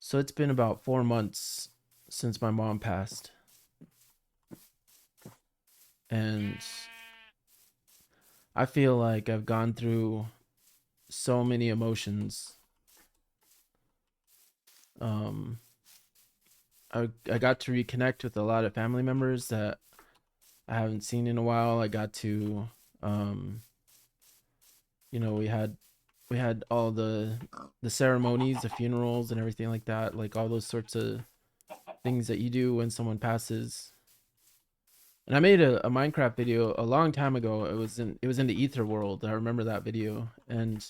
So it's been about 4 months since my mom passed. And I feel like I've gone through so many emotions. Um, I got to reconnect with a lot of family members that I haven't seen in a while. I got to, um, we had all the ceremonies, the funerals, and everything like that, like all those sorts of things that you do when someone passes. And I made a Minecraft video a long time ago. It was in the Ether world. I remember that video, and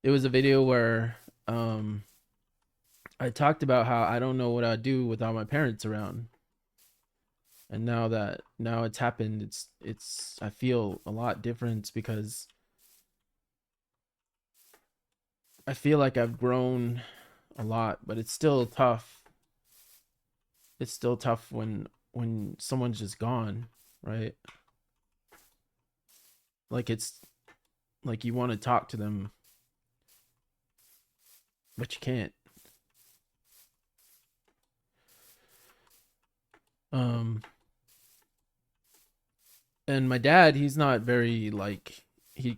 it was a video where I talked about how I don't know what I'd do without my parents around. And now it's happened, it's I feel a lot different because I feel like I've grown a lot, but it's still tough. It's still tough when someone's just gone, right? Like it's like you want to talk to them, but you can't. Um and my dad, he's not very like he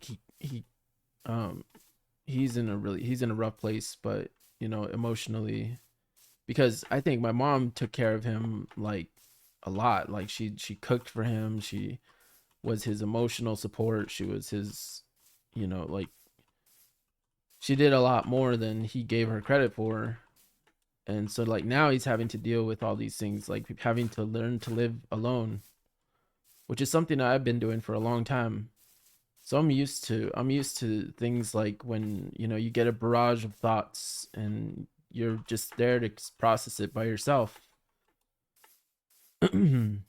um he's in a rough place, but emotionally, because I think my mom took care of him like a lot. Like she cooked for him, she was his emotional support, she was his, like, she did a lot more than he gave her credit for. And so like now he's having to deal with all these things, like having to learn to live alone, which is something that I've been doing for a long time. So I'm used to things like when, you get a barrage of thoughts and you're just there to process it by yourself. um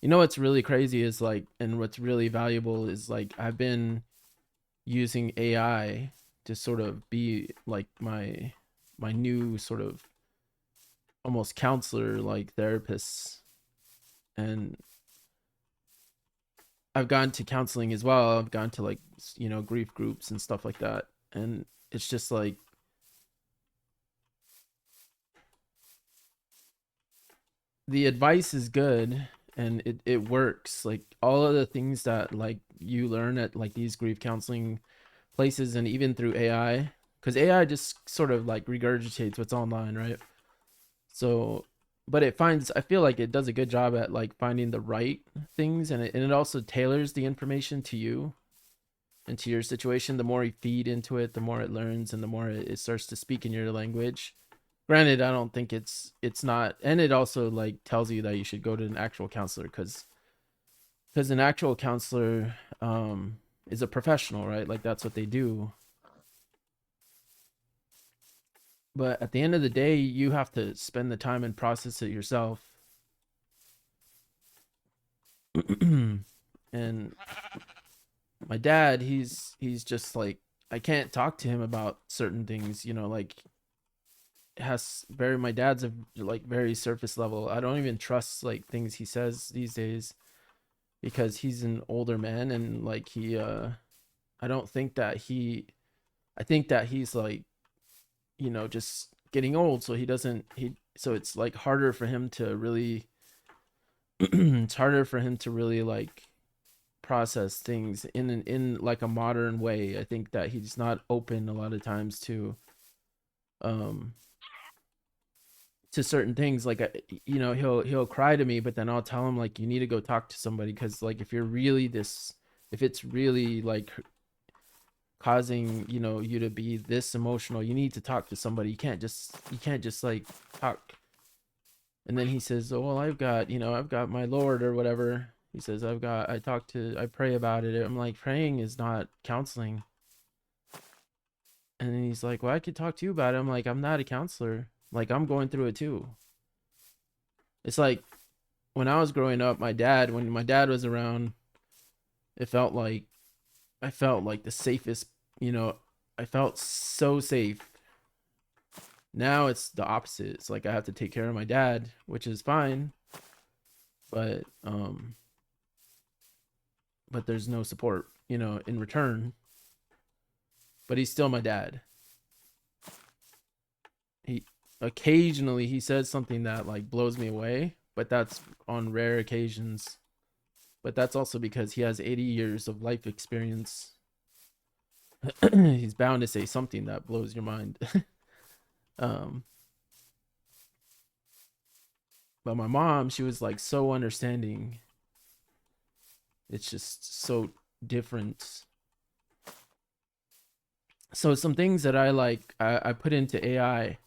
what's really crazy is like, and what's really valuable is like, I've been using AI to sort of be like my new sort of almost counselor, like therapist. And I've gone to counseling as well. I've gone to like, grief groups and stuff like that. And it's just like the advice is good and it works. Like all of the things that like you learn at like these grief counseling places and even through AI, because AI just sort of like regurgitates what's online, right? So, but I feel like it does a good job at like finding the right things, and it also tailors the information to you and to your situation. The more you feed into it, the more it learns and the more it starts to speak in your language. Granted, I don't think it's not, and it also like tells you that you should go to an actual counselor, because an actual counselor is a professional, right? Like that's what they do. But at the end of the day, you have to spend the time and process it yourself. And my dad, he's just like, I can't talk to him about certain things, like, has very my dad's a like very surface level. I don't even trust like things he says these days because he's an older man, and like I don't think that he I think that he's like, just getting old, so he doesn't he so it's like harder for him to really it's harder for him to really like process things in like a modern way. I think that he's not open a lot of times um to certain things. Like, he'll cry to me, but then I'll tell him like, you need to go talk to somebody, because like if it's really like causing, you to be this emotional, you need to talk to somebody. You can't just like talk. And then he says, oh well, I've got my Lord or whatever. He says, I pray about it. I'm like, praying is not counseling. And then he's like, well, I could talk to you about it. I'm like, I'm not a counselor. Like, I'm going through it too. It's like when I was growing up, when my dad was around, it felt like I felt like the safest, you know, I felt so safe. Now it's the opposite. It's like I have to take care of my dad, which is fine, but but there's no support, in return. But he's still my dad. occasionally he says something that like blows me away, but that's on rare occasions. But that's also because he has 80 years of life experience. He's bound to say something that blows your mind. um but my mom, she was like so understanding. It's just so different. So some things that I put into AI,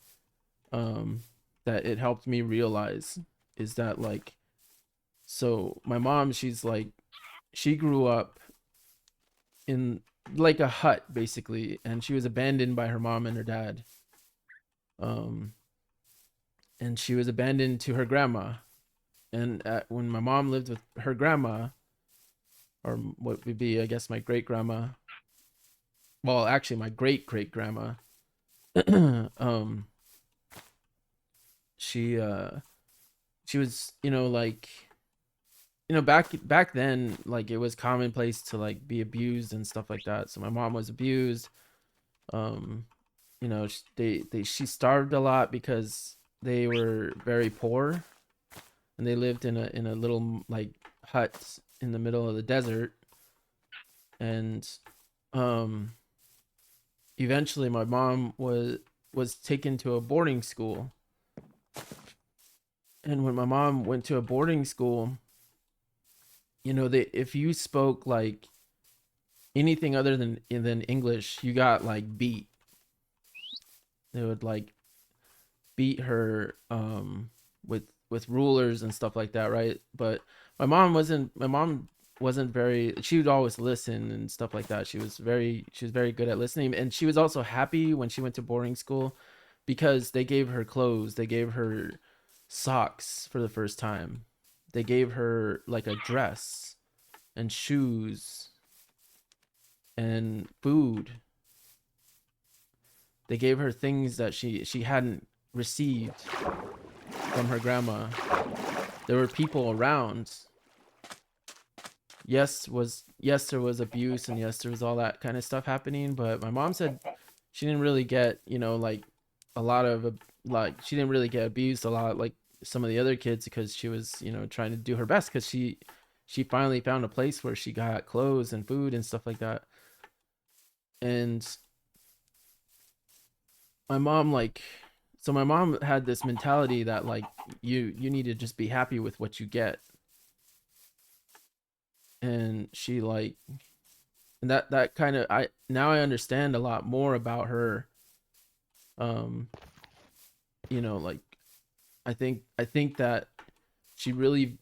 um that it helped me realize is that like, so my mom, she's like, she grew up in like a hut basically, and she was abandoned by her mom and her dad. um and she was abandoned to her grandma. And when my mom lived with her grandma, or what would be, I guess, my great grandma, well, actually my great great grandma, um she she was, like, back then, like, it was commonplace to like be abused and stuff like that. So my mom was abused. um she starved a lot because they were very poor, and they lived in a little like hut in the middle of the desert. And um eventually my mom was taken to a boarding school. And when my mom went to a boarding school, they, if you spoke like anything other than English, you got like beat. They would like beat her with rulers and stuff like that, right? But my mom wasn't very, she would always listen and stuff like that. She was very good at listening, and she was also happy when she went to boarding school because they gave her clothes, they gave her socks for the first time, they gave her like a dress and shoes and food. They gave her things that she hadn't received from her grandma. There were people around. Yes, there was abuse, and yes, there was all that kind of stuff happening, but my mom said she didn't really get, like, a lot of, like, she didn't really get abused a lot like some of the other kids, because she was, trying to do her best, because she finally found a place where she got clothes and food and stuff like that. And my mom, like, so my mom had this mentality that like, you need to just be happy with what you get. And she like, and that kind of, I now I understand a lot more about her. um like, I think that she really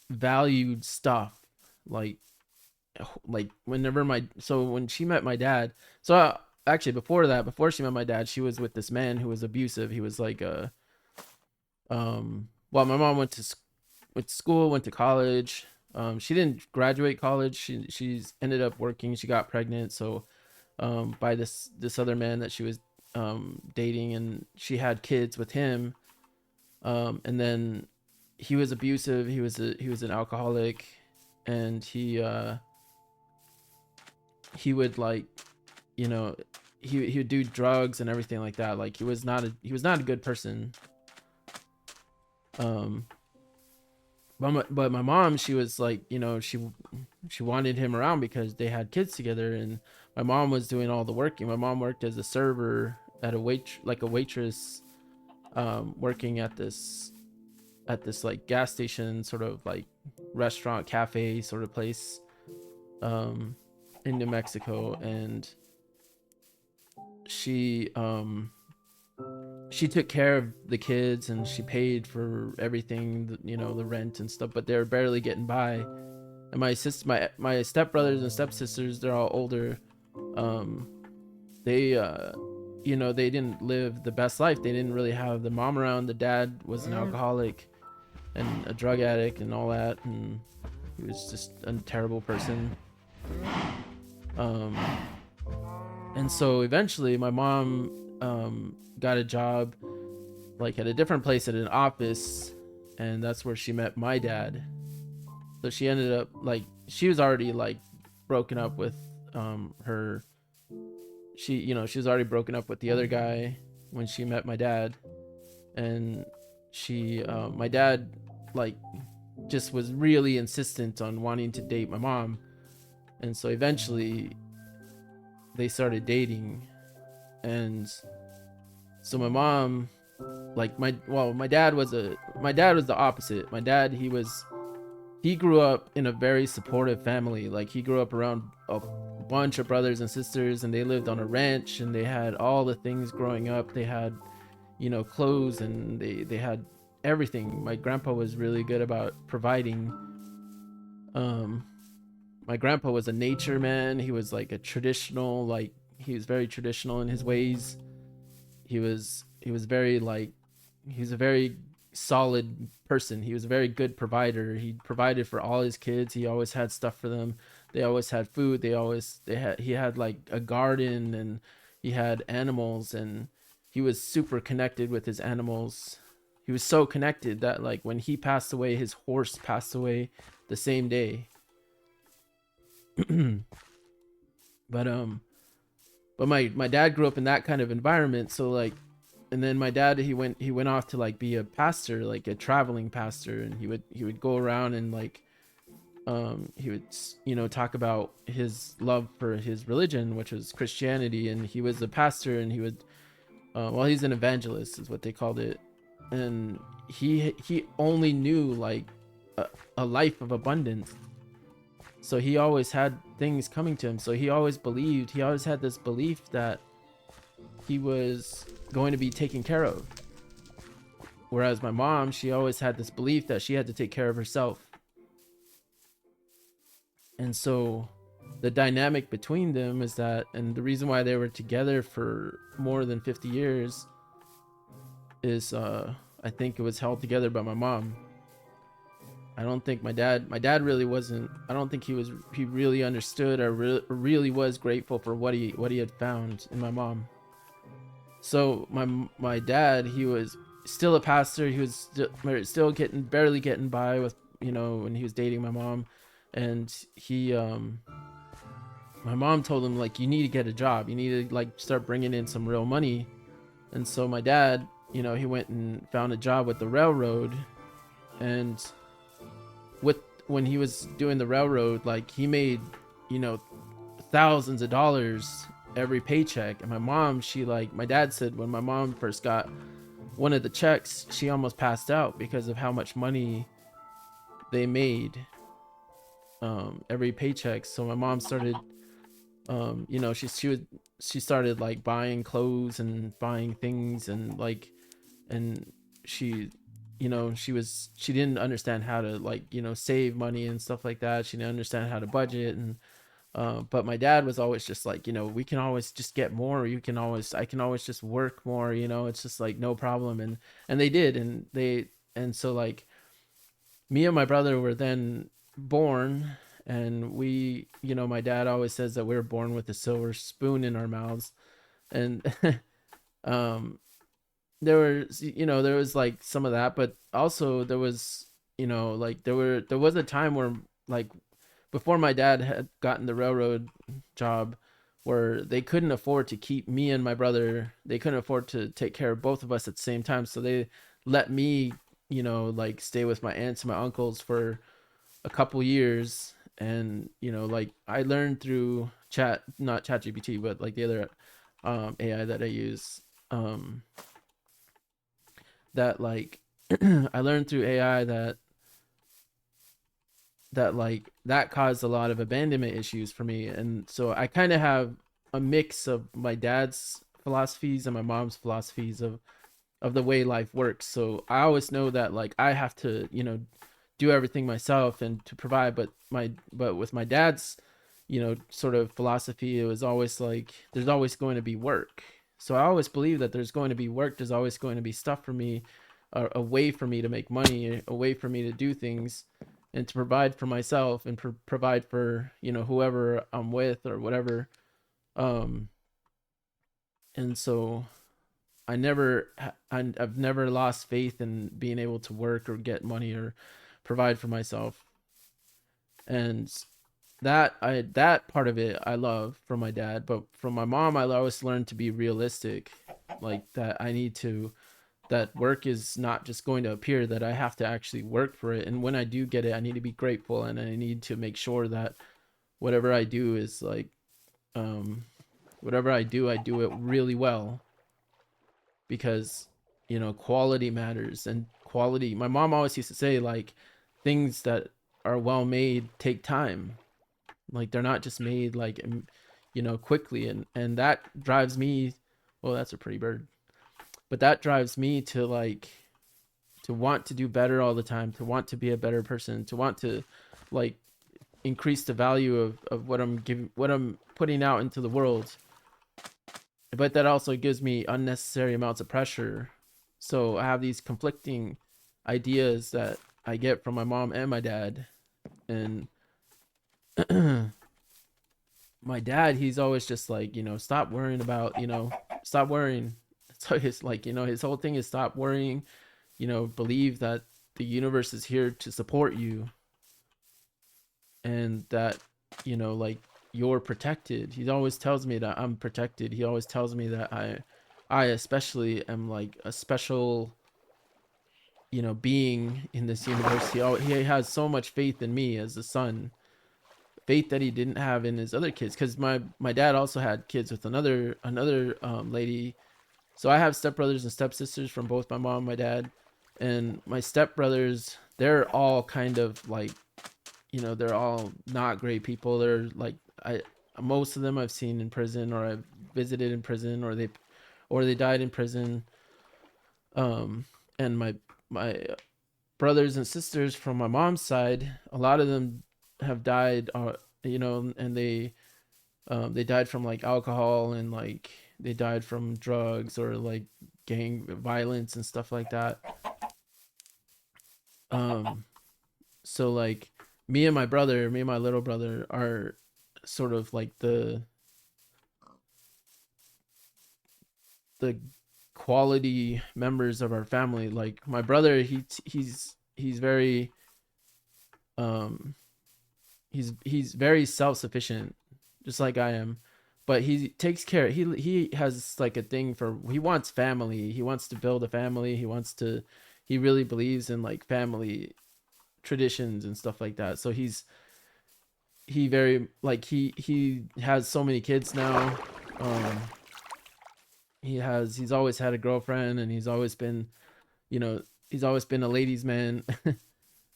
valued stuff, like whenever my so when she met my dad. So actually, before that, before she met my dad, she was with this man who was abusive. He was like a, well, my mom went to school, went to college. She didn't graduate college. She's ended up working. She got pregnant, so by this other man that she was dating, and she had kids with him. And then he was abusive. He was an alcoholic, and he would like, you know he would do drugs and everything like that. Like, he was not a good person. um but my mom, she was like, she wanted him around because they had kids together, and my mom was doing all the working. My mom worked as a server at a waitress, working at this like gas station, sort of like restaurant cafe sort of place, um in New Mexico. And she she took care of the kids, and she paid for everything, the rent and stuff, but they were barely getting by. And my stepbrothers and stepsisters, they're all older. um they they didn't live the best life. They didn't really have the mom around. The dad was an alcoholic and a drug addict and all that, and he was just a terrible person. um and so eventually my mom got a job, like, at a different place, at an office, and that's where she met my dad. So she ended up, like, she was already like broken up with her she was already broken up with the other guy when she met my dad. and my dad, like, just was really insistent on wanting to date my mom, and so eventually they started dating. And so my mom, like, my dad was the opposite. My dad, he grew up in a very supportive family. Like, he grew up around a bunch of brothers and sisters, and they lived on a ranch, and they had all the things growing up. They had, clothes, and they had everything. My grandpa was really good about providing. um my grandpa was a nature man. He was like a traditional, like, he was very traditional in his ways. He was very, like, he's a very solid person. He was a very good provider. He provided for all his kids. He always had stuff for them. They always had food. He had like a garden, and he had animals, and he was super connected with his animals. He was so connected that, like, when he passed away, his horse passed away the same day. but my dad grew up in that kind of environment. So, like, and then my dad, he went off to, like, be a pastor, like a traveling pastor, and he would go around, and, like, he would, talk about his love for his religion, which was Christianity. And he was a pastor, and he would, well, he's an evangelist is what they called it. And he only knew, like, a life of abundance. So he always had things coming to him. So he always had this belief that he was going to be taken care of. Whereas my mom, she always had this belief that she had to take care of herself. And so the dynamic between them is that, and the reason why they were together for more than 50 years is, I think it was held together by my mom. I don't think my dad really wasn't, I don't think he really understood, or really was grateful for what he had found in my mom. So my dad, he was still a pastor. He was still barely getting by with, when he was dating my mom. And my mom told him, like, you need to get a job. You need to, like, start bringing in some real money. And so my dad, he went and found a job with the railroad. And with when he was doing the railroad, like, he made, you know, thousands of dollars every paycheck. And my dad said when my mom first got one of the checks, she almost passed out because of how much money they made every paycheck. So my mom started, she started, like, buying clothes and buying things, and, like, and she she didn't understand how to, like, save money and stuff like that. She didn't understand how to budget. And but my dad was always just like, we can always just get more. I can always just work more. It's just like no problem. And they did. And so, like, me and my brother were then born. And my dad always says that we were born with a silver spoon in our mouths. And um there was, like, some of that, but also there was, like, there was a time where, like, before my dad had gotten the railroad job, where they couldn't afford to keep me and my brother. They couldn't afford to take care of both of us at the same time. So they let me, like, stay with my aunts and my uncles for a couple years. And, like, I learned through not chat GPT, but, like, the other AI that I use, that, like, I learned through AI that like that caused a lot of abandonment issues for me. And so I kind of have a mix of my dad's philosophies and my mom's philosophies of the way life works. So I always know that, like, I have to, do everything myself and to provide. But with my dad's, sort of philosophy, it was always like there's always going to be work. So I always believe that there's going to be work. There's always going to be stuff for me, a way for me to make money, a way for me to do things, and to provide for myself, and provide for, whoever I'm with or whatever. Um, and so I've never lost faith in being able to work or get money or provide for myself. And that part of it I love from my dad. But from my mom, I always learned to be realistic, like that I need to that work is not just going to appear, that I have to actually work for it. And when I do get it, I need to be grateful, and I need to make sure that whatever I do is like, um, whatever I do it really well, because, quality matters. And quality, my mom always used to say, like, things that are well made take time. Like, they're not just made like, quickly. And that drives me. Well, that's a pretty bird. But that drives me to like, to want to do better all the time, to want to be a better person, to want to like increase the value of what I'm giving, what I'm putting out into the world. But that also gives me unnecessary amounts of pressure. So I have these conflicting ideas that I get from my mom and my dad. And my dad, he's always just like, stop worrying about, stop worrying. So it's like, his whole thing is stop worrying, believe that the universe is here to support you, and that, like, you're protected. He always tells me that I'm protected. He always tells me that I especially am like a special, being in this universe. He has so much faith in me as a son, faith that he didn't have in his other kids, because my dad also had kids with another lady. So I have stepbrothers and stepsisters from both my mom and my dad. And my stepbrothers, they're all kind of like, they're all not great people. They're like, I most of them I've seen in prison, or I've visited in prison, or they died in prison. And my brothers and sisters from my mom's side, a lot of them have died, and they died from like alcohol, and like they died from drugs, or like gang violence and stuff like that. Um, so like, me and my little brother are sort of like the quality members of our family. Like my brother, he's very, um he's very self-sufficient, just like I am. But he takes care, he has like a thing for, he wants family, he wants to build a family, he really believes in like family traditions and stuff like that. So he very like, he has so many kids now. um he's always had a girlfriend, and you know he's always been a ladies man.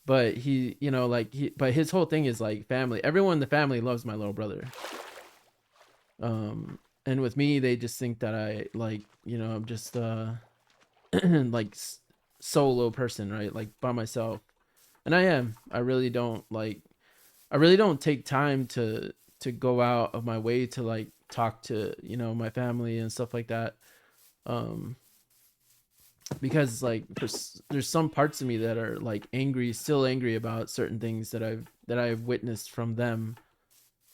But but his whole thing is like family. Everyone in the family loves my little brother. And with me, they just think that I like, I'm just like solo person, right? Like by myself. And I am. I really don't take time to go out of my way to like talk to, my family and stuff like that. Um because like there's some parts of me that are like angry, still angry about certain things that I've witnessed from them,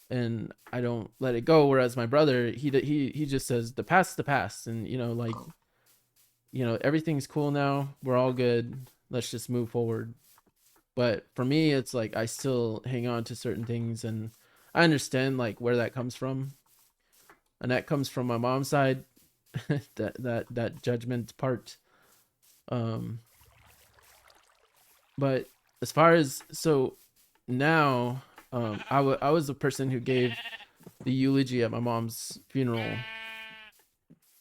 and I don't let it go. Whereas my brother, he just says the past's the past, and like, everything's cool now. We're all good. Let's just move forward. But for me, it's like I still hang on to certain things, and I understand like where that comes from, and that comes from my mom's side. That judgment part. Um, but as far as, so now, I was the person who gave the eulogy at my mom's funeral.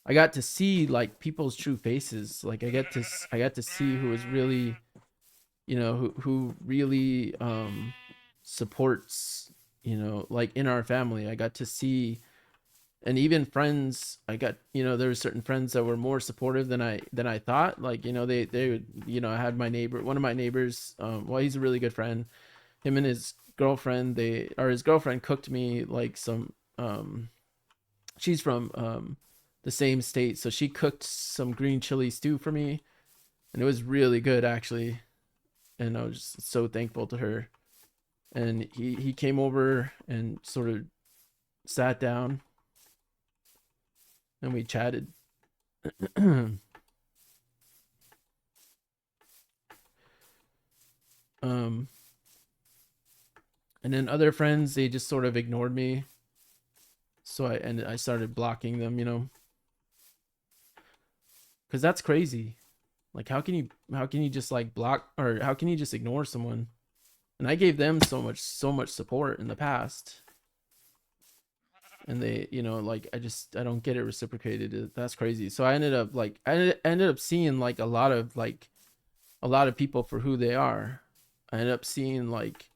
I got to see like people's true faces. Like I got to see who was really, who really supports, like in our family. I got to see, and even friends, I got, there were certain friends that were more supportive than I thought. Like, they would, I had my neighbor, one of my neighbors, well, he's a really good friend. Him and his girlfriend, his girlfriend cooked me like some, she's from the same state, so she cooked some green chili stew for me, and it was really good actually. And I was just so thankful to her. And he came over and sort of sat down, and we chatted. um and then other friends, they just sort of ignored me, so I started blocking them, because that's crazy. Like how can you just like block, or how can you just ignore someone? And I gave them so much support in the past, and they, like, I don't get it reciprocated. That's crazy. So I ended up like ended up seeing like a lot of people for who they are. I ended up seeing like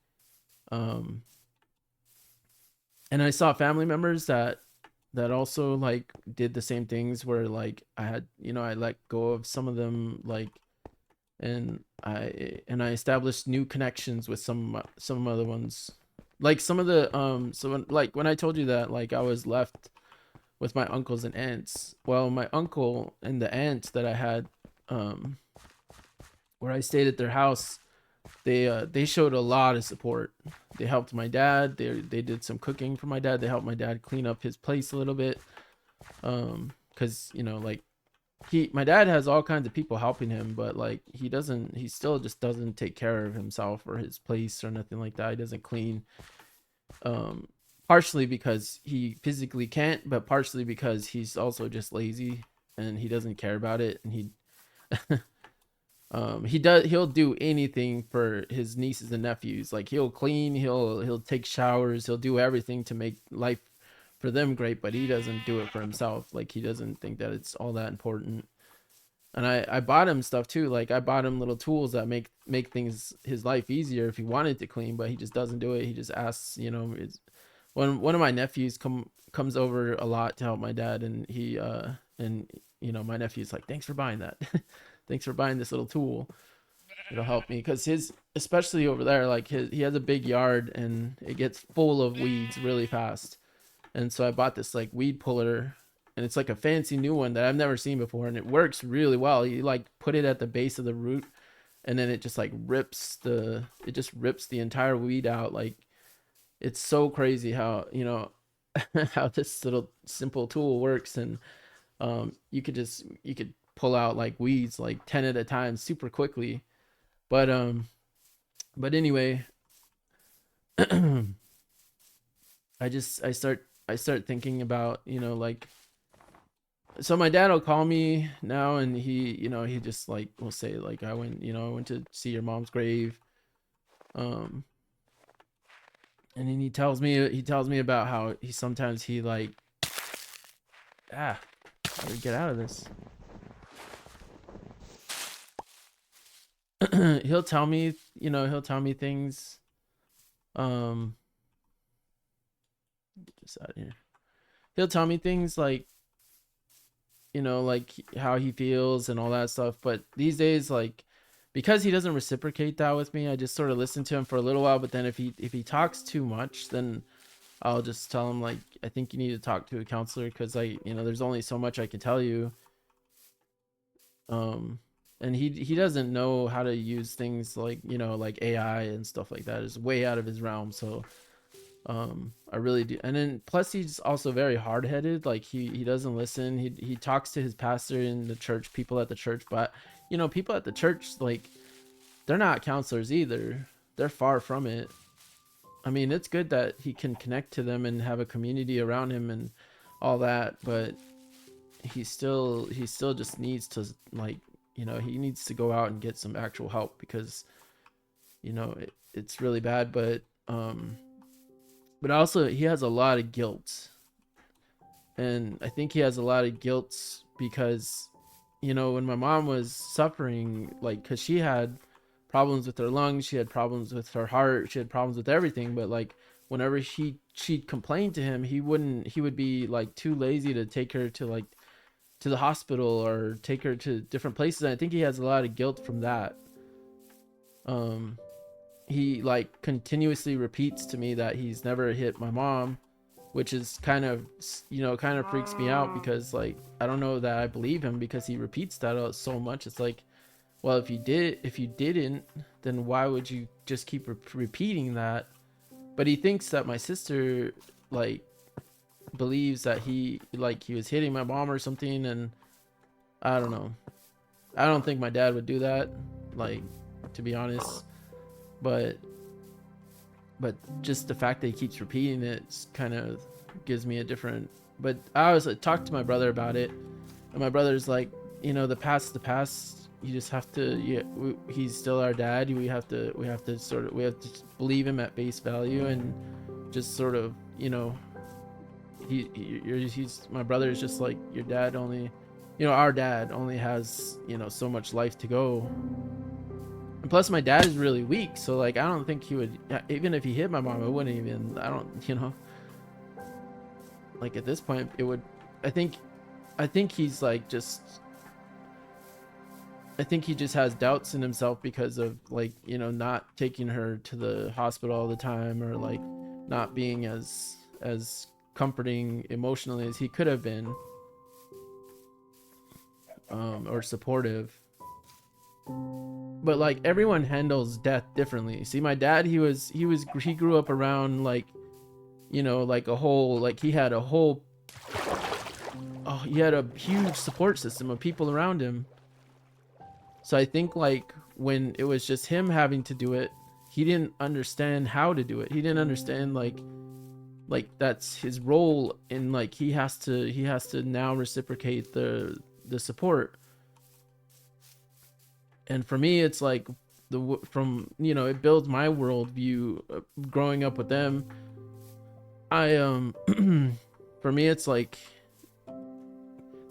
um and I saw family members that also like did the same things, where like I had, I let go of some of them, like, and I established new connections with some other ones. Like some of the so when I told you that like I was left with my uncles and aunts. Well, my uncle and the aunt that I had, um where I stayed at their house, they showed a lot of support. They helped my dad. They did some cooking for my dad. They helped my dad clean up his place a little bit. Because like my dad has all kinds of people helping him, but like he still just doesn't take care of himself or his place or nothing like that. He doesn't clean. Um, Partially because he physically can't, but partially because he's also just lazy and he doesn't care about it. And he'll do anything for his nieces and nephews. Like he'll clean, he'll take showers, he'll do everything to make life for them great, but he doesn't do it for himself. Like he doesn't think that it's all that important. And I bought him stuff too. Like I bought him little tools that make things his life easier if he wanted to clean, but he just doesn't do it. He just asks, when one of my nephews comes over a lot to help my dad, and my nephew's like, thanks for buying that. Thanks for buying this little tool. It'll help me, because especially over there, like he has a big yard and it gets full of weeds really fast. And so I bought this like weed puller, and it's like a fancy new one that I've never seen before, and it works really well. You like put it at the base of the root, and then it just like rips the entire weed out. Like it's so crazy how, how this little simple tool works. And you could pull out like weeds like 10 at a time super quickly. But anyway, I start thinking about, like, so my dad will call me now, and he just like will say like, I went to see your mom's grave. um and then he tells me about how he like, how do we get out of this? He'll tell me things. um get this out of here. He'll tell me things like, like how he feels and all that stuff. But these days, like, because he doesn't reciprocate that with me, I just sort of listen to him for a little while. But then if he talks too much, then I'll just tell him like, I think you need to talk to a counselor, because there's only so much I can tell you. um and he doesn't know how to use things like, like AI and stuff like that. Is way out of his realm. So I really do. And then plus he's also very hard-headed. Like he doesn't listen. He talks to his pastor in the church, people at the church. But people at the church, like, they're not counselors either. They're far from it. I mean, it's good that he can connect to them and have a community around him and all that, but he still just needs to, like, he needs to go out and get some actual help, because it's really bad. But also he has a lot of guilt. And I think he has a lot of guilt because, when my mom was suffering, like, because she had problems with her lungs, she had problems with her heart, she had problems with everything. But like, whenever she'd complain to him, he would be like too lazy to take her to the hospital or take her to different places. And I think he has a lot of guilt from that. He like continuously repeats to me that he's never hit my mom, which is kind of freaks me out, because like, I don't know that I believe him, because he repeats that so much. It's like, well, if you didn't, then why would you just keep repeating that? But he thinks that my sister, like, believes that he was hitting my mom or something. And I don't know. I don't think my dad would do that, like, to be honest. But just the fact that he keeps repeating it kind of gives me a different. But I was like, talked to my brother about it, and my brother's like, the past, you just have to, yeah, he's still our dad. We have to believe him at face value, and just sort of, you know, he's my brother is just like your dad. Only, you know, our dad only has, you know, so much life to go. And plus my dad is really weak, so like I don't think he would, even if he hit my mom, it wouldn't even, I don't, you know, like at this point it would, i think I think he's like just, I think he just has doubts in himself because of, like, you know, not taking her to the hospital all the time, or like not being as comforting emotionally as he could have been, or supportive. But like everyone handles death differently. See, my dad, he grew up around, like, you know, like a whole, like he had a whole, oh, he had a huge support system of people around him. So I think like when it was just him having to do it, he didn't understand how to do it. He didn't understand like that's his role, in like he has to now reciprocate the support. And for me, it's like from, you know, it builds my worldview, growing up with them. I for me, it's like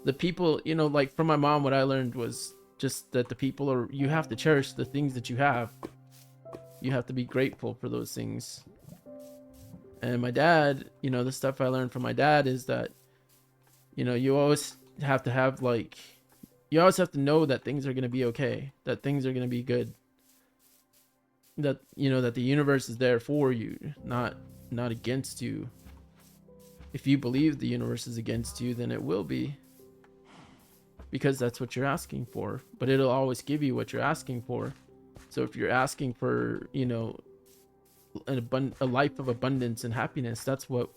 the people, you know, like from my mom, what I learned was just that the people are, you have to cherish the things that you have. You have to be grateful for those things. And my dad, you know, the stuff I learned from my dad is that, you know, you always have to have like, you always have to know that things are going to be okay, that things are going to be good, that, you know, that the universe is there for you, not against you. If you believe the universe is against you, then it will be, because that's what you're asking for, but it'll always give you what you're asking for. So if you're asking for, you know, a life of abundance and happiness, that's what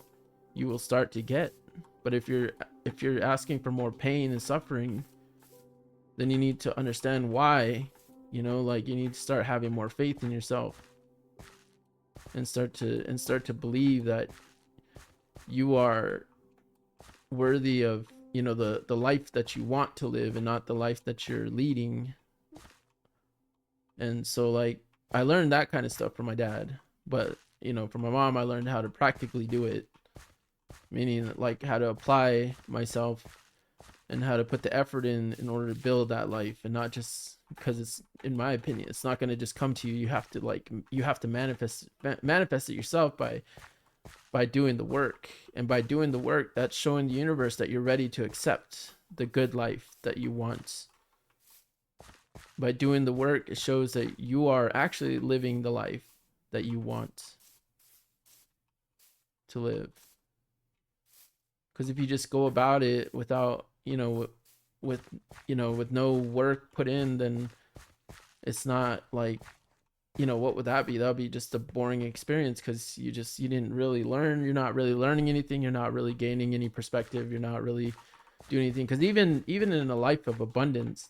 you will start to get. But if you're asking for more pain and suffering, then you need to understand why. You know, like you need to start having more faith in yourself, and start to believe that you are worthy of, you know, the life that you want to live, and not the life that you're leading. And so like I learned that kind of stuff from my dad, but, you know, from my mom I learned how to practically do it, meaning like how to apply myself and how to put the effort in order to build that life. And not just because it's, in my opinion, it's not going to just come to you. You have to like, you have to manifest it yourself by doing the work. And by doing the work, that's showing the universe that you're ready to accept the good life that you want. By doing the work, it shows that you are actually living the life that you want to live. Because if you just go about it without, you know, with you know, with no work put in, then it's not like, you know, what would that be? That would be just a boring experience, because you didn't really learn. You're not really learning anything. You're not really gaining any perspective. You're not really doing anything. Because even in a life of abundance,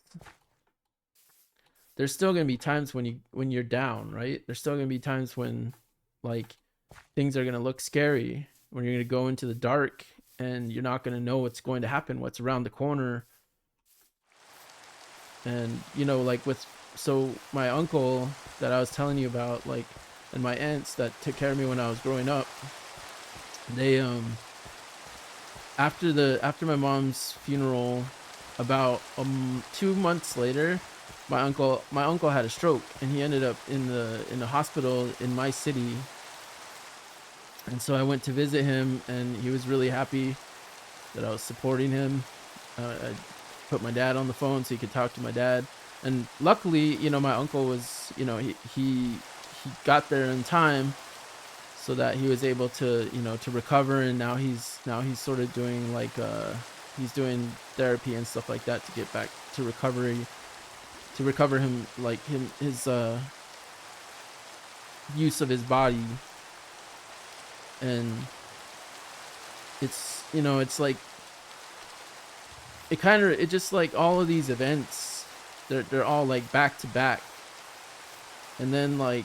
there's still going to be times when you're down, right? There's still going to be times when like things are going to look scary, when you're going to go into the dark and you're not going to know what's going to happen, what's around the corner. And, you know, like with, so my uncle that I was telling you about, like, and my aunts that took care of me when I was growing up, they after my mom's funeral, about 2 months later, my uncle had a stroke, and he ended up in the hospital in my city. And so I went to visit him, and he was really happy that I was supporting him. I put my dad on the phone so he could talk to my dad. And luckily, you know, my uncle was, you know, he got there in time, so that he was able to, you know, to recover. And now he's sort of doing like he's doing therapy and stuff like that to get back to recovery, to recover him, like his use of his body. And it's, you know, it's like it just like all of these events, they're all like back to back. And then like,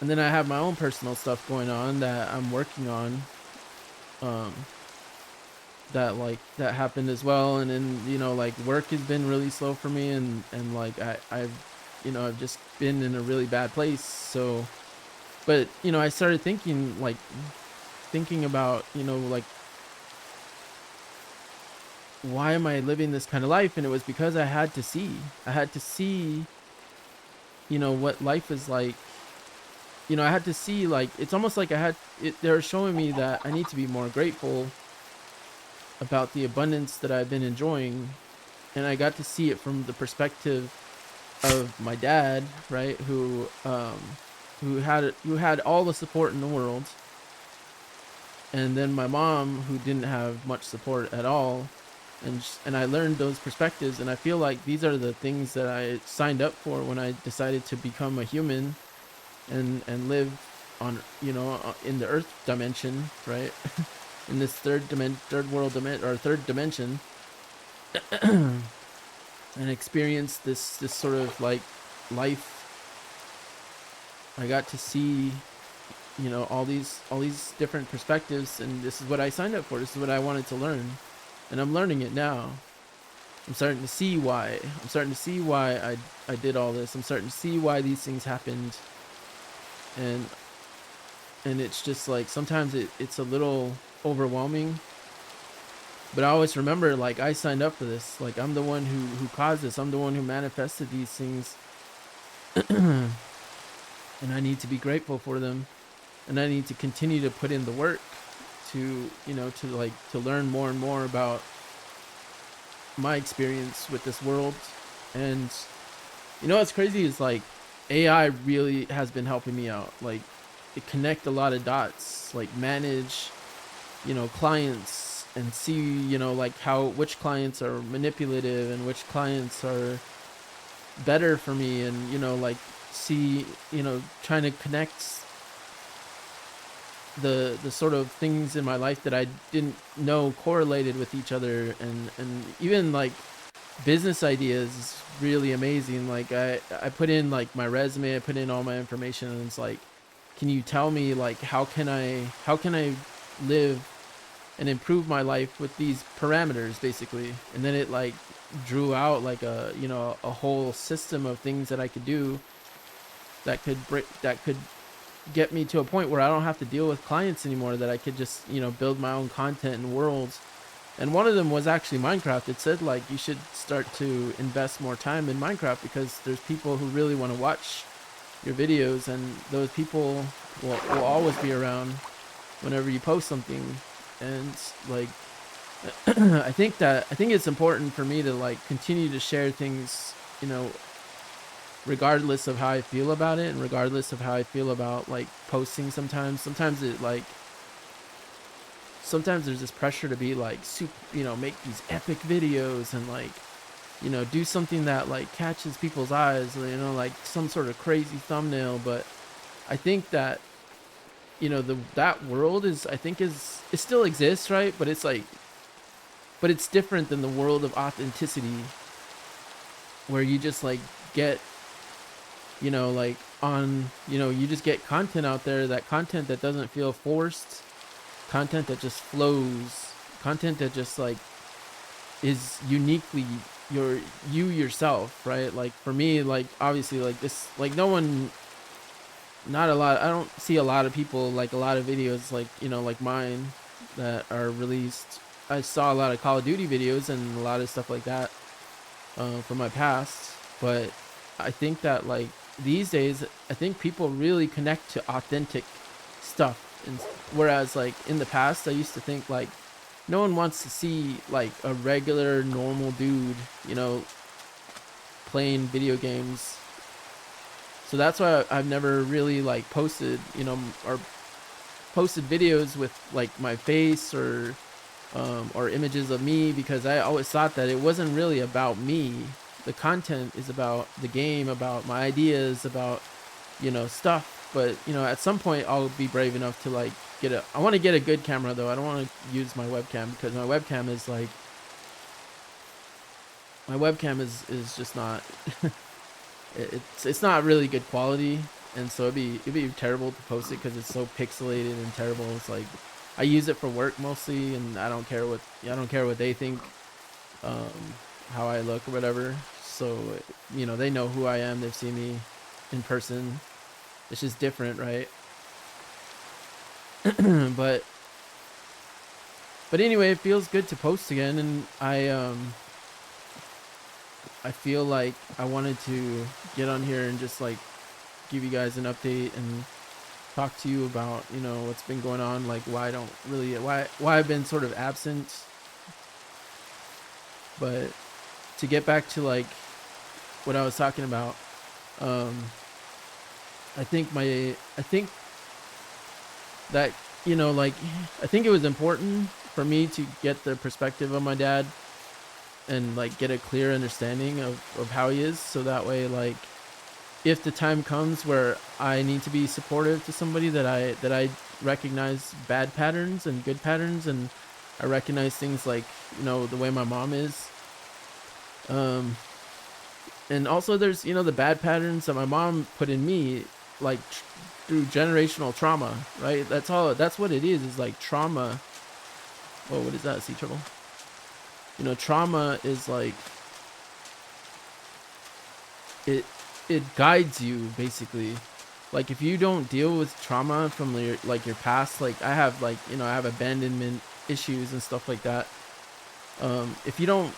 and then I have my own personal stuff going on that I'm working on. that happened as well. And then, you know, like work has been really slow for me, and like I've just been in a really bad place. So, but you know, I started thinking about, you know, like, why am I living this kind of life? And it was because I had to see, you know, what life is like. You know, I had to see, like, it's almost like they're showing me that I need to be more grateful about the abundance that I've been enjoying. And I got to see it from the perspective of my dad, right? Who had all the support in the world, and then my mom, who didn't have much support at all. And I learned those perspectives, and I feel like these are the things that I signed up for when I decided to become a human and live on, you know, in the earth dimension, right? In this third world dimension, or third dimension, and experience this sort of like life. I got to see, you know, all these different perspectives, and this is what I signed up for. This is what I wanted to learn, and I'm learning it now. I'm starting to see why. I'm starting to see why I did all this. I'm starting to see why these things happened. And it's just like sometimes it's a little overwhelming. But I always remember, like, I signed up for this. Like, I'm the one who caused this. I'm the one who manifested these things. And I need to be grateful for them. And I need to continue to put in the work to, you know, to learn more and more about my experience with this world. And you know what's crazy is, like, AI really has been helping me out. Like, it connect a lot of dots, like manage, you know, clients, and see, you know, like which clients are manipulative and which clients are better for me. And, you know, like, see, you know, trying to connect the sort of things in my life that I didn't know correlated with each other. And even like business ideas is really amazing. Like, I put in like my resume, I put in all my information, and it's like, can you tell me, like, how can I live and improve my life with these parameters, basically. And then it like drew out like a, you know, a whole system of things that I could do that could get me to a point where I don't have to deal with clients anymore, that I could just, you know, build my own content and worlds. And one of them was actually Minecraft. It said, like, you should start to invest more time in Minecraft because there's people who really want to watch your videos, and those people will always be around whenever you post something. And like, I think it's important for me to like continue to share things, you know, regardless of how I feel about it, and regardless of how I feel about like posting. Sometimes it like, sometimes there's this pressure to be like super, you know, make these epic videos and like, you know, do something that like catches people's eyes, you know, like some sort of crazy thumbnail. But I think that, you know, that world is, I think, is, it still exists, right? But it's like, but it's different than the world of authenticity, where you just like get, you know, like on, you know, you just get content out there, that content that doesn't feel forced, content that just flows, content that just like is uniquely you yourself, right? Like for me, like obviously, like this, like no one, not a lot, I don't see a lot of people, like a lot of videos like, you know, like mine that are released. I saw a lot of Call of Duty videos and a lot of stuff like that from my past. But I think that like these days, I think people really connect to authentic stuff. And whereas like in the past, I used to think like no one wants to see like a regular normal dude, you know, playing video games. So that's why I've never really like posted, you know, or posted videos with like my face or images of me, because I always thought that it wasn't really about me. The content is about the game, about my ideas, about, you know, stuff. But, you know, at some point I'll be brave enough to like I want to get a good camera though. I don't want to use my webcam, because my webcam is like, my webcam is just not, it's not really good quality. And so it'd be terrible to post it because it's so pixelated and terrible. It's like, I use it for work mostly, and I don't care what they think, um, how I look or whatever. So they know who I am. They've seen me in person. It's just different, right? but but anyway, it feels good to post again, and I feel like I wanted to get on here and just like give you guys an update and talk to you about what's been going on, like why I've been sort of absent. But to get back to like what I was talking about, um I think that like I think it was important for me to get the perspective of my dad and like get a clear understanding of how he is, so that way, like, if the time comes where I need to be supportive to somebody, that I recognize bad patterns and good patterns, and I recognize things like the way my mom is, um and also there's the bad patterns that my mom put in me, like through generational trauma, right? That's what it is like trauma. Oh, what is that? Sea trouble. Trauma is like it guides you basically. Like if you don't deal with trauma from your past, like I have, like I have abandonment issues and stuff like that. If you don't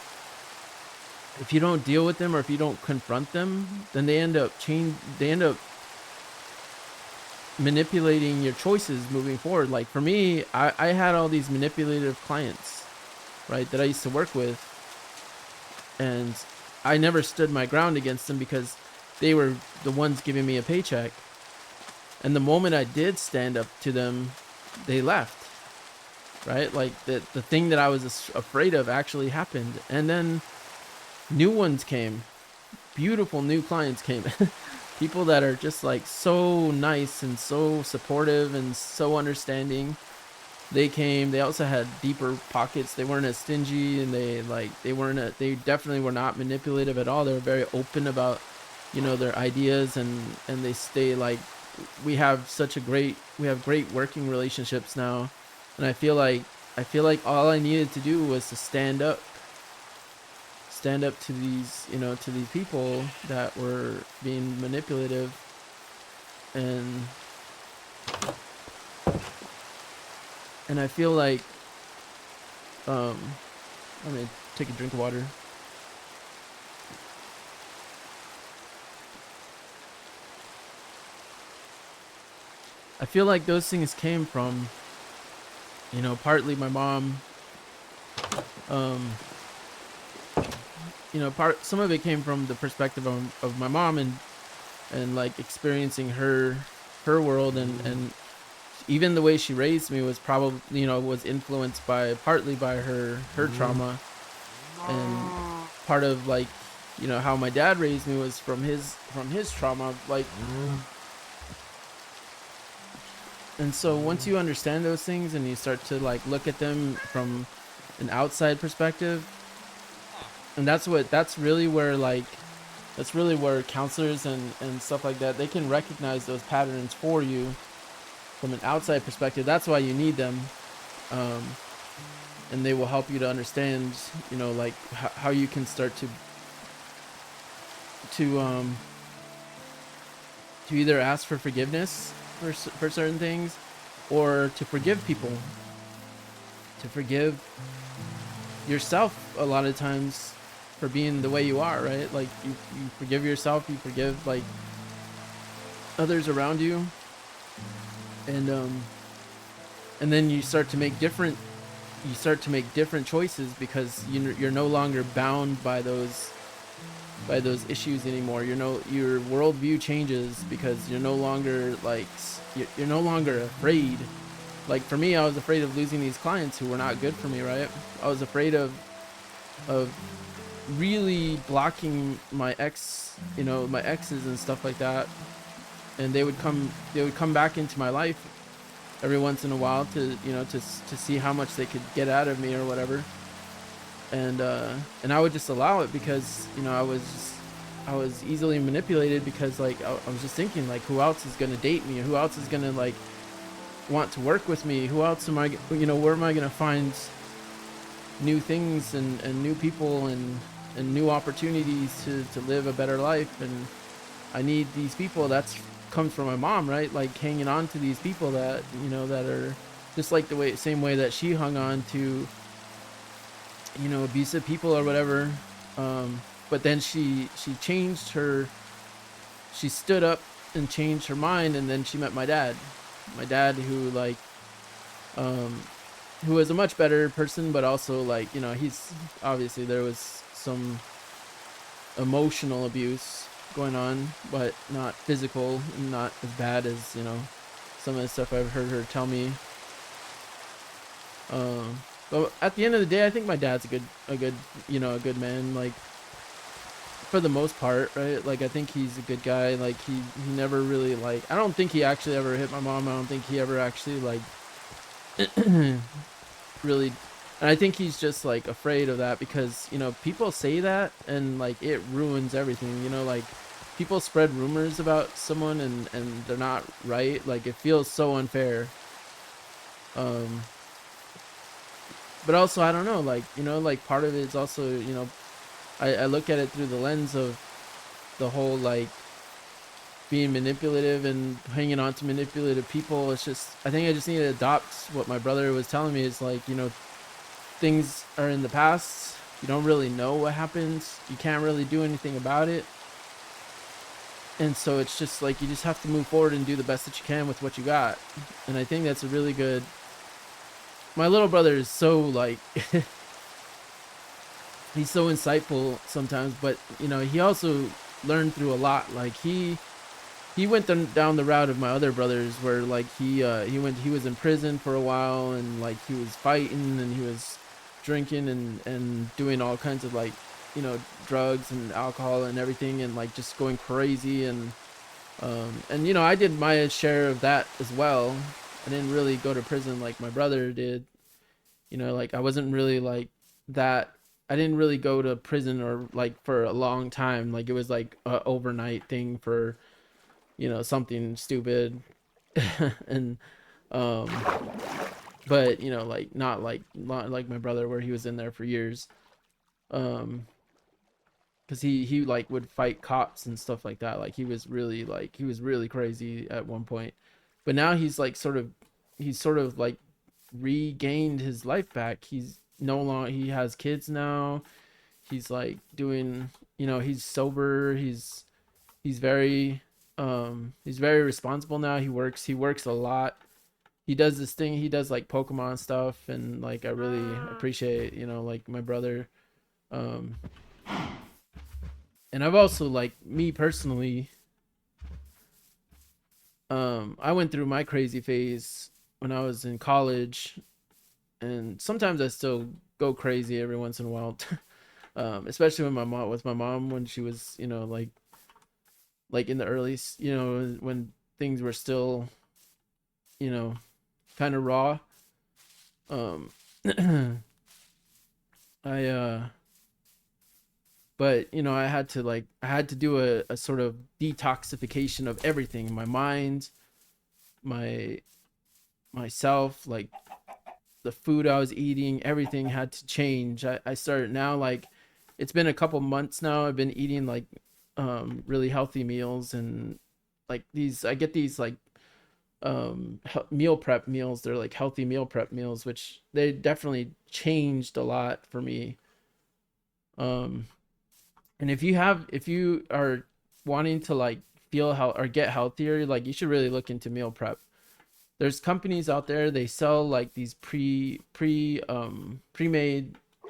deal with them, or if you don't confront them, then they end up manipulating your choices moving forward. Like for me, I had all these manipulative clients, right, that I used to work with, and I never stood my ground against them because they were the ones giving me a paycheck. And the moment I did stand up to them, they left, right? Like the thing that I was afraid of actually happened. And then new ones came, beautiful new clients came, people that are just like so nice and so supportive and so understanding. They came, they also had deeper pockets. They weren't as stingy, and they definitely were not manipulative at all. They were very open about their ideas, and they stay like, we have great working relationships now. And I feel like all I needed to do was to stand up to these people that were being manipulative. And I feel like I'm gonna take a drink of water. I feel like those things came from partly my mom. Some of it came from the perspective of my mom, and like experiencing her world, and even the way she raised me was probably was influenced partly by her trauma. And part of like how my dad raised me was from his trauma, like. And so once you understand those things and you start to like look at them from an outside perspective, and that's really where counselors and stuff like that, they can recognize those patterns for you from an outside perspective. That's why you need them. And they will help you to understand like how you can start to either ask for forgiveness for certain things, or to forgive people, to forgive yourself a lot of times for being the way you are, right? Like you forgive yourself, you forgive like others around you, and then you start to make different choices, because you're no longer bound by those issues anymore. Your worldview changes, because you're no longer afraid. Like for me, I was afraid of losing these clients who were not good for me, right? I was afraid of really blocking my exes and stuff like that. And they would come back into my life every once in a while to see how much they could get out of me or whatever. And I would just allow it, because I was easily manipulated, because like I was just thinking like, who else is gonna date me, or who else is gonna like want to work with me? Who else am I, where am I going to find new things and new people and new opportunities to live a better life? And I need these people. That's comes from my mom, right? Like hanging on to these people that, that are just like same way that she hung on to, abusive people or whatever. But then she changed her, she stood up and changed her mind, and then she met my dad who like, um, who was a much better person, but also like, he's obviously there was some emotional abuse going on, but not physical, and not as bad as some of the stuff I've heard her tell me. But at the end of the day, I think my dad's a good man. Like for the most part, right? Like I think he's a good guy. Like he never really like. I don't think he actually ever hit my mom. I don't think he ever actually like really. And I think he's just like afraid of that because people say that and like it ruins everything. Like people spread rumors about someone and they're not right. Like it feels so unfair. Um, but also I don't know. Like like part of it is also I look at it through the lens of the whole like being manipulative and hanging on to manipulative people. It's just I think I just need to adopt what my brother was telling me. It's like things are in the past. You don't really know what happens. You can't really do anything about it. And so it's just like you just have to move forward and do the best that you can with what you got. And I think that's a really good. My little brother is so like he's so insightful sometimes, but he also learned through a lot. Like he went down the route of my other brothers where like he was in prison for a while and like he was fighting and he was drinking and doing all kinds of like drugs and alcohol and everything and like just going crazy and I did my share of that as well. I didn't really go to prison like my brother did. Like I wasn't really like that. I didn't really go to prison or like for a long time. Like it was like a overnight thing for something stupid. And um but like not like my brother where he was in there for years. um because he like would fight cops and stuff like that. Like he was really crazy at one point, but now he's sort of like regained his life back. He's no longer, he has kids now. He's like doing, he's sober. He's very responsible now. He works a lot. He does this thing, he does like Pokemon stuff, and like I really appreciate like my brother. um and I've also like me personally, I went through my crazy phase when I was in college, and sometimes I still go crazy every once in a while. Especially when my mom when she was like in the early, when things were still you know kind of raw. um I but I had to do a sort of detoxification of everything, my mind, my myself, like the food I was eating, everything had to change. I started now, like it's been a couple months now. I've been eating like really healthy meals, and like these I get these like meal prep meals. They're like healthy meal prep meals, which they definitely changed a lot for me. Um and if you are wanting to like feel health or get healthier, like you should really look into meal prep. There's companies out there, they sell like these pre-made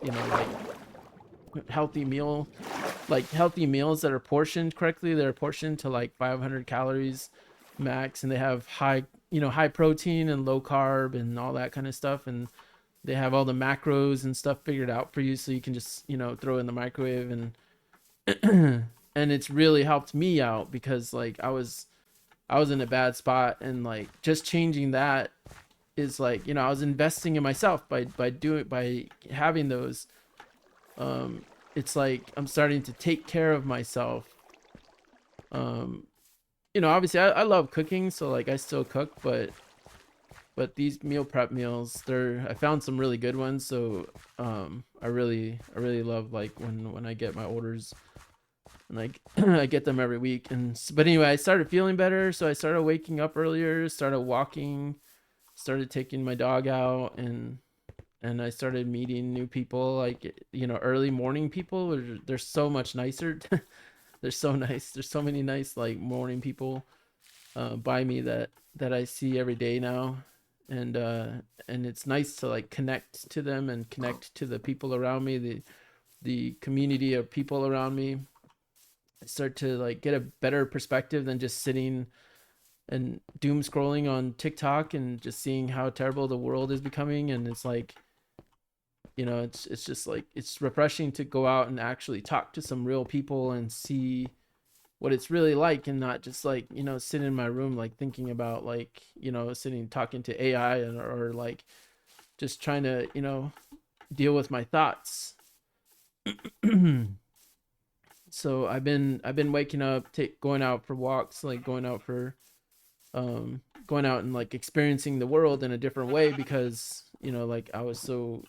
like healthy meal, like healthy meals that are portioned correctly. They're portioned to like 500 calories max, and they have high protein and low carb and all that kind of stuff, and they have all the macros and stuff figured out for you, so you can just throw it in the microwave. And it's really helped me out because like I was in a bad spot, and like just changing that is like I was investing in myself by having those. It's like I'm starting to take care of myself. um Obviously I love cooking, so like I still cook, but but these meal prep meals, I found some really good ones. So I really love like when I get my orders, and like I get them every week. And but anyway, I started feeling better, so I started waking up earlier, started walking, started taking my dog out, and I started meeting new people, like, early morning people. They're so much nicer. They're so nice. There's so many nice like morning people by me that I see every day now, and it's nice to like connect to them and connect to the people around me, the community of people around me. I start to like get a better perspective than just sitting and doom scrolling on TikTok and just seeing how terrible the world is becoming. And it's like, it's just like it's refreshing to go out and actually talk to some real people and see what it's really like, and not just like, sit in my room like thinking about like, sitting talking to AI, or like just trying to, deal with my thoughts. So I've been waking up, going out for walks, like going out and like experiencing the world in a different way, because like I was so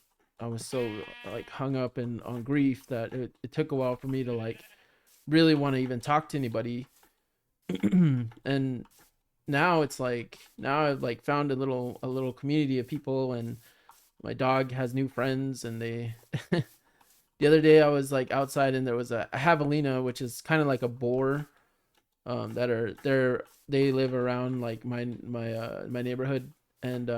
like hung up and on grief that it took a while for me to like really want to even talk to anybody. And now it's like, now I've like found a little community of people, and my dog has new friends, and they the other day I was like outside, and there was a javelina, which is kind of like a boar, that are they live around like my neighborhood. And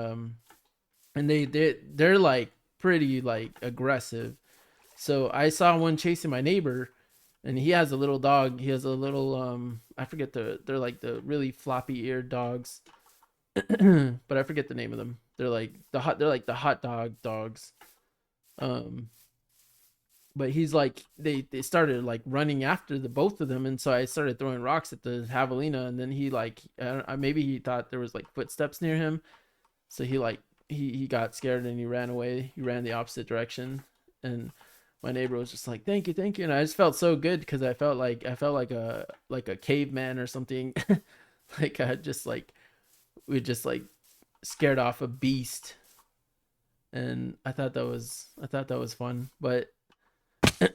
they're like pretty like aggressive. So I saw one chasing my neighbor, and he has a little dog. He has a little I forget they're like the really floppy eared dogs. But I forget the name of them. They're like the hot dog dogs. Um but he's like, they started like running after the both of them, and so I started throwing rocks at the javelina, and then he like, maybe he thought there was like footsteps near him, so he like he got scared and he ran away. He ran the opposite direction, and my neighbor was just like, thank you," and I just felt so good because I felt like a caveman or something. Like I just like we just like scared off a beast, and I thought that was fun. But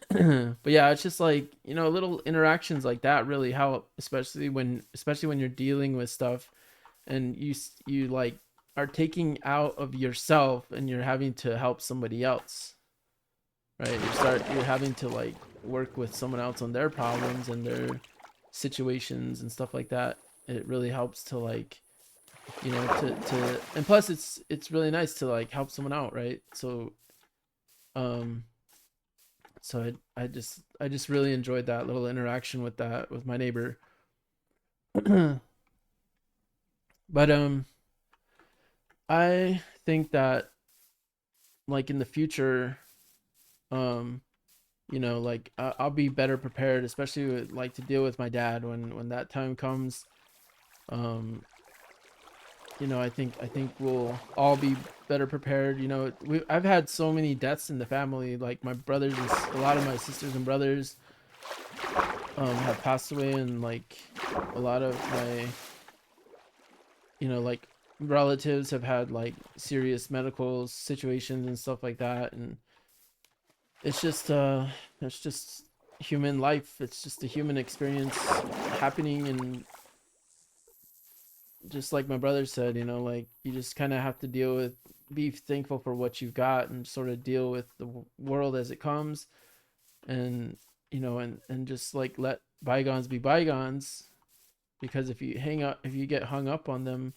but yeah, it's just like, little interactions like that really help, especially when you're dealing with stuff, and you like are taking out of yourself, and you're having to help somebody else, right? You're having to like work with someone else on their problems and their situations and stuff like that. It really helps to like, to and plus it's really nice to like help someone out, right? Um so I just really enjoyed that little interaction with my neighbor. But I think that like in the future, um like I'll be better prepared, especially with, like, to deal with my dad when that time comes. um I think we'll all be better prepared. I've had so many deaths in the family, like my brothers and a lot of my sisters and brothers have passed away, and like a lot of my, like, relatives have had like serious medical situations and stuff like that. And it's just human life. It's just a human experience happening. And just like my brother said, like, you just kind of have to be thankful for what you've got, and sort of deal with the world as it comes. And and just like let bygones be bygones, because if you get hung up on them,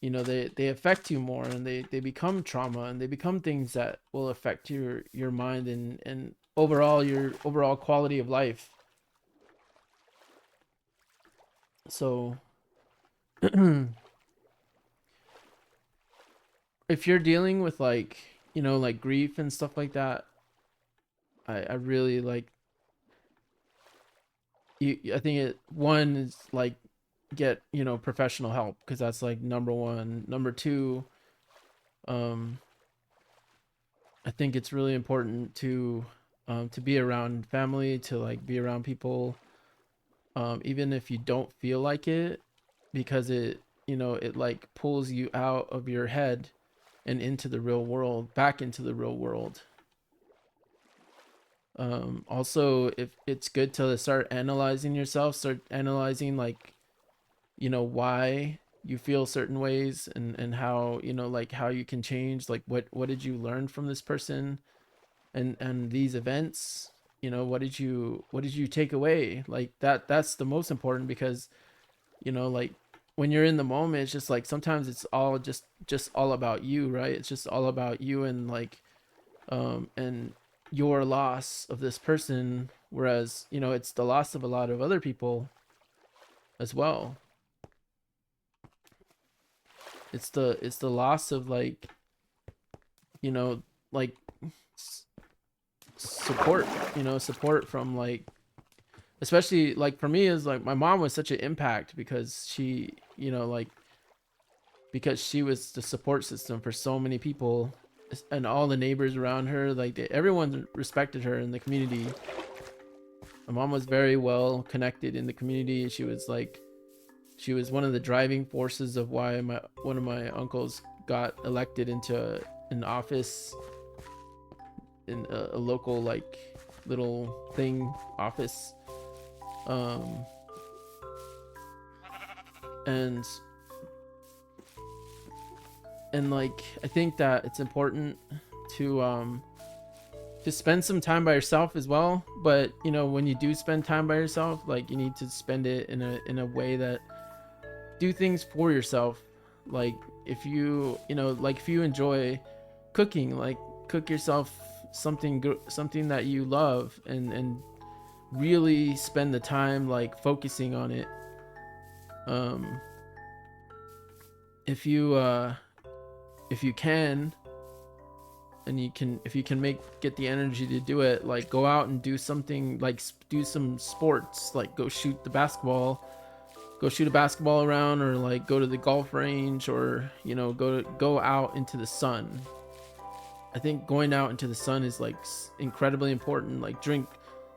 they affect you more, and they become trauma, and they become things that will affect your mind, and overall your overall quality of life. So if you're dealing with like, like grief and stuff like that, I really like you. I think one is like, get, professional help, because that's like number one. Number two, um I think it's really important to be around family, to like be around people, even if you don't feel like it, because it like pulls you out of your head and into the real world, back into the real world. Also, if it's good to start analyzing yourself, start analyzing like, why you feel certain ways, and how, like how you can change, like what did you learn from this person and these events. What did you take away, like that's the most important, because like when you're in the moment, it's just like sometimes it's all just all about you, right? It's just all about you, and like and your loss of this person, whereas it's the loss of a lot of other people as well. It's the loss of, like, you know like s- support, support from, like, especially like for me, is like my mom was such an impact, because she was the support system for so many people, and all the neighbors around her, like everyone respected her in the community. My mom was very well connected in the community. She was one of the driving forces of why one of my uncles got elected into an office in a local, like, little thing office. um and like I think that it's important to spend some time by yourself as well. But when you do spend time by yourself, like, you need to spend it in a way that do things for yourself. Like, if you enjoy cooking, like, cook yourself something that you love, and really spend the time, like, focusing on it. um if you can, and if you can get the energy to do it, like, go out and do something, like do some sports, like go shoot a basketball around, or like go to the golf range, or go out into the sun. I think going out into the sun is, like, incredibly important. Like, drink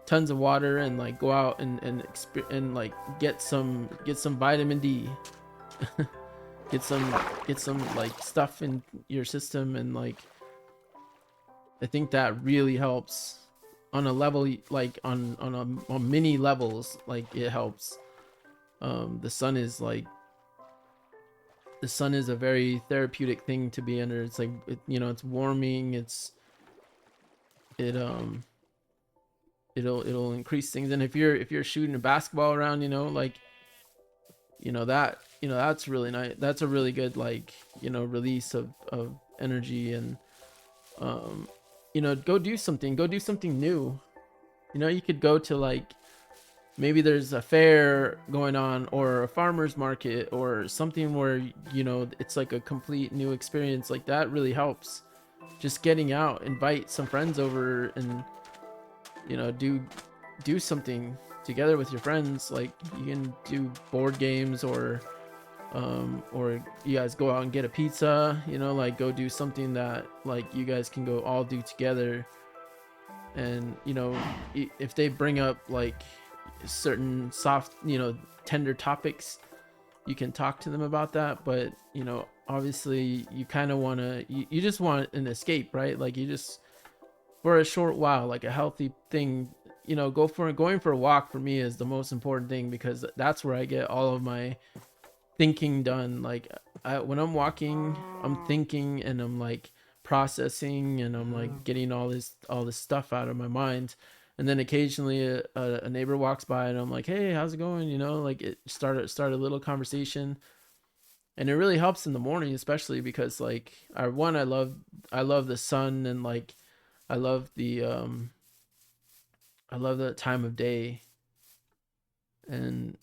tons of water, and like go out and like get some vitamin D. Get some like stuff in your system, and like I think that really helps on a level, like on many levels. Like, it helps. The sun is like the sun is a very therapeutic thing to be under. It's like it's warming. It'll increase things. And if you're shooting a basketball around, like, that's really nice. That's a really good, like, release of energy. And um go do something new. You could go to, like, maybe there's a fair going on, or a farmer's market, or something where it's like a complete new experience. Like, that really helps. Just getting out, invite some friends over, and do something together with your friends. Like, you can do board games, or you guys go out and get a pizza. Like, go do something that, like, you guys can go all do together. And if they bring up, like, certain soft, tender topics, you can talk to them about that. But obviously, you kind of want to you just want an escape, right? Like, you just, for a short while, like a healthy thing, going for a walk for me is the most important thing, because that's where I get all of my thinking done. Like, when I'm walking, I'm thinking, and I'm, like, processing, and I'm, like, getting all this stuff out of my mind. And then occasionally a neighbor walks by, and I'm like, hey, how's it going? Like, it start a little conversation. And it really helps in the morning, especially because, like, I love the sun, and, like, I love the time of day. And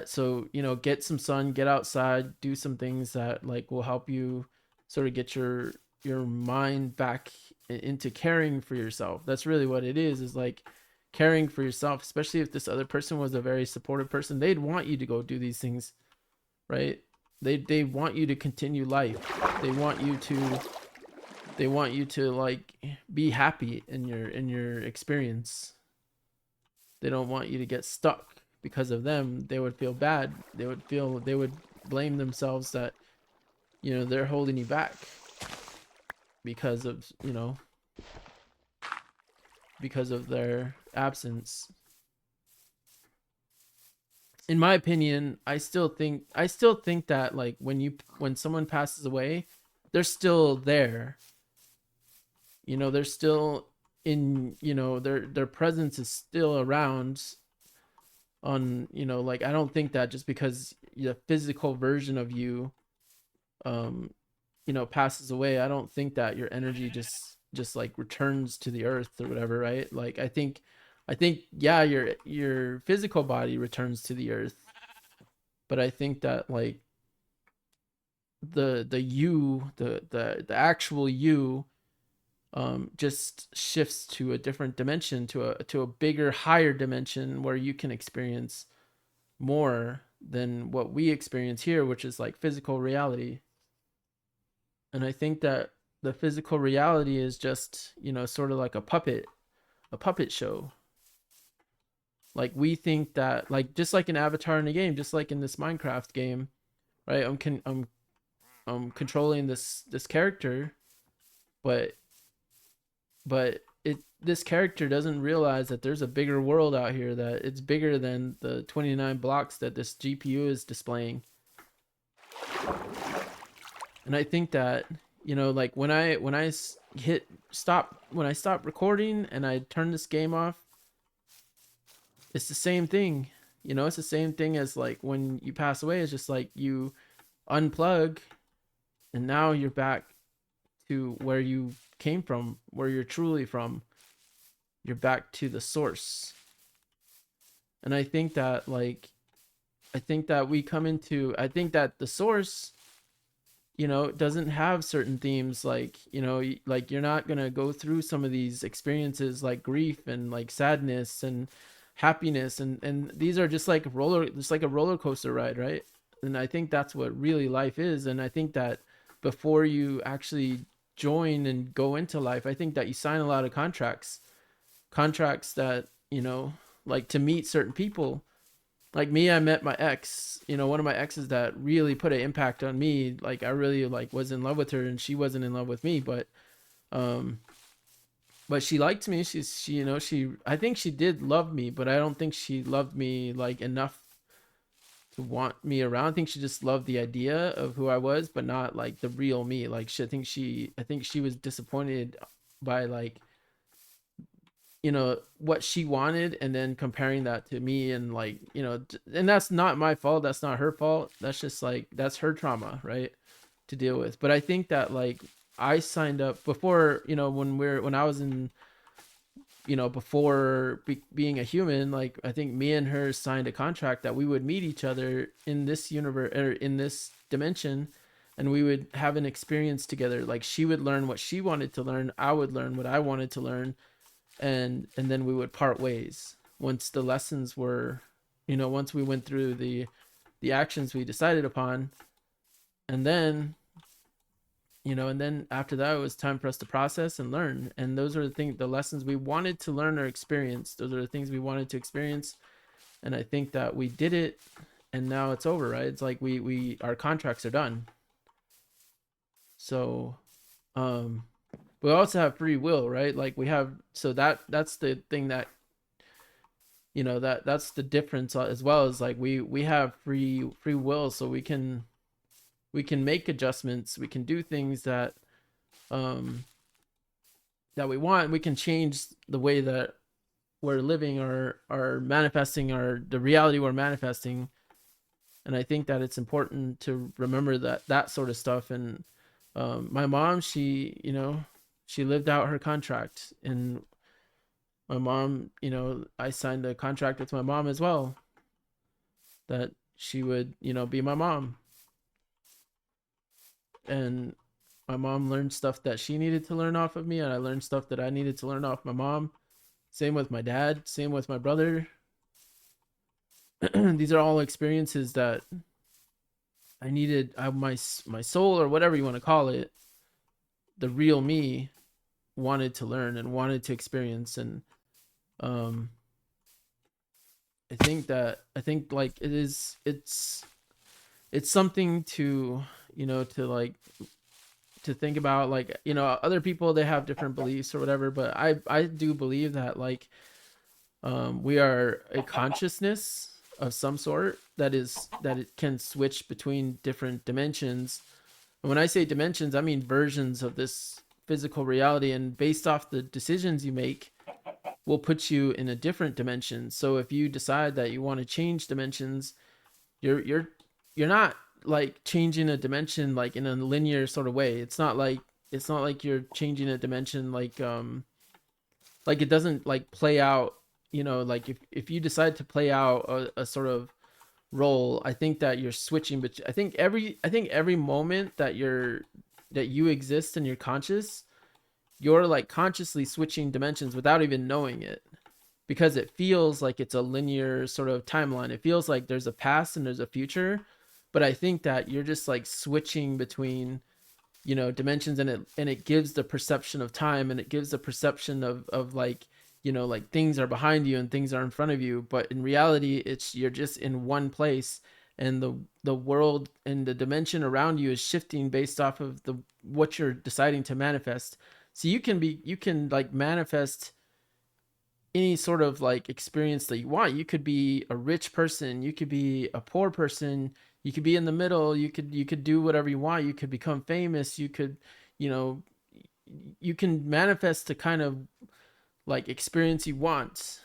so get some sun, get outside, do some things that, like, will help you sort of get your mind back into caring for yourself. That's really what it is like caring for yourself. Especially if this other person was a very supportive person, they'd want you to go do these things, right? They want you to continue life. They want you to like be happy in your experience. They don't want you to get stuck. Because of them, they would feel bad. They would blame themselves that, you know, they're holding you back because of, you know, because of their absence. In my opinion, I still think that like when someone passes away, they're still there. You know, they're still in, you know, their presence is still around on, you know, like I don't think that just because the physical version of you um you know passes away, I don't think that your energy just like returns to the earth or whatever, right? Like I think yeah, your physical body returns to the earth, but I think that like the you the actual you just shifts to a different dimension, to a bigger, higher dimension where you can experience more than what we experience here, which is like physical reality. And I think that the physical reality is just, you know, sort of like a puppet show. Like we think that, like just like an avatar in a game, just like in this Minecraft game, right? I'm controlling this character, but this character doesn't realize that there's a bigger world out here, that it's bigger than the 29 blocks that this GPU is displaying. And I think that, you know, like when I hit stop, when I stop recording and I turn this game off, it's the same thing. You know, it's the same thing as like when you pass away. It's just like you unplug and now you're back to where you came from, where you're truly from. You're back to the source. And I think that like I think that we come into I think that the source, you know, doesn't have certain themes, like, you know, like you're not going to go through some of these experiences like grief and like sadness and happiness, and these are just like a roller coaster ride, right? And I think that's what really life is. And I think that before you actually join and go into life, I think that you sign a lot of contracts that, you know, like to meet certain people. Like me, I met my ex, you know, one of my exes that really put an impact on me. Like I really like was in love with her and she wasn't in love with me, um but she liked me. She, you know, I think she did love me, but I don't think she loved me like enough to want me around. I think she just loved the idea of who I was, but not like the real me. Like I think she was disappointed by like, you know, what she wanted and then comparing that to me, and like, you know, and that's not my fault, that's not her fault, that's just like that's her trauma, right, to deal with. But I think that like I signed up before, you know, when I was in, you know, before being a human, like I think me and her signed a contract that we would meet each other in this universe or in this dimension, and we would have an experience together. Like she would learn what she wanted to learn, I would learn what I wanted to learn, and then we would part ways once the lessons were, you know, once we went through the actions we decided upon. And then, you know, and then after that it was time for us to process and learn. And those are the things, the lessons we wanted to learn or experience, those are the things we wanted to experience. And I think that we did it, and now it's over, right? It's like we our contracts are done. So um we also have free will, right? Like we have, so that's the thing that, you know, that's the difference, as well as like we have free will, so we can make adjustments, we can do things um that we want, we can change the way that we're living or manifesting our the reality we're manifesting. And I think that it's important to remember that sort of stuff. And my mom, she, you know, she lived out her contract. And my mom, you know, I signed a contract with my mom as well, that she would, you know, be my mom. And my mom learned stuff that she needed to learn off of me, and I learned stuff that I needed to learn off my mom. Same with my dad, same with my brother. These are all experiences that I needed, my soul, or whatever you want to call it, the real me, wanted to learn and wanted to experience. And um I think like it's it's something to, to like to think about. Like, other people, they have different beliefs or whatever, but I do believe that, like, we are a consciousness of some sort that it can switch between different dimensions. And when I say dimensions, I mean versions of this physical reality, and based off the decisions you make will put you in a different dimension. So if you decide that you want to change dimensions, you're you're not like changing a dimension like in a linear sort of way. It's not like you're changing a dimension like it doesn't like play out, like if you decide to play out a sort of role. I think that you're switching, but I think every moment that you exist and you're conscious, you're like consciously switching dimensions without even knowing it, because it feels like it's a linear sort of timeline. It feels like there's a past and there's a future, but I think that you're just like switching between, dimensions, and it gives the perception of time, and it gives the perception of like, like things are behind you and things are in front of you, but in reality it's you're just in one place, and the world and the dimension around you is shifting based off of the what you're deciding to manifest. So you can like manifest any sort of like experience that you want. You could be a rich person, you could be a poor person, you could be in the middle, you could do whatever you want, you could become famous, you could, you know, you can manifest the kind of like experience you want.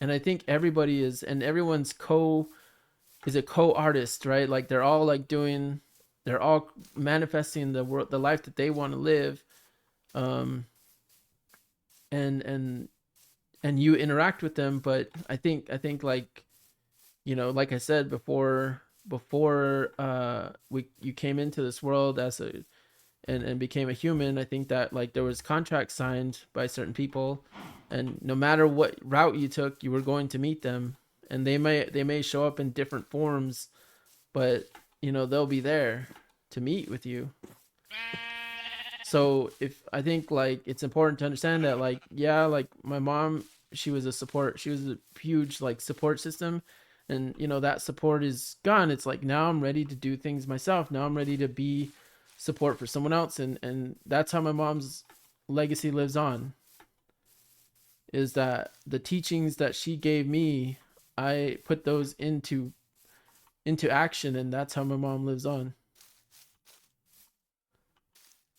And I think everybody is, and everyone's is a co-artist, right? Like they're all manifesting the life that they want to live. Um and and you interact with them, but I think like, like I said before we you came into this world as a and became a human. I think that like there was contracts signed by certain people, and no matter what route you took, you were going to meet them, and they may show up in different forms, but they'll be there to meet with you. So if I think like it's important to understand that, like, yeah, like my mom, she was a huge like support system, and that support is gone. It's like now I'm ready to do things myself. Now I'm ready to be support for someone else, and that's how my mom's legacy lives on, is that the teachings that she gave me, I put those into action, and that's how my mom lives on.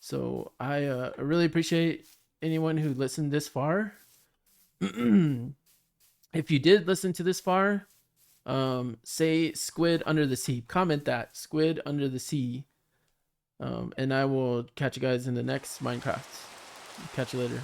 So I really appreciate anyone who listened this far. If you did listen to this far, say squid under the sea. Comment that squid under the sea. And I will catch you guys in the next Minecraft. Catch you later.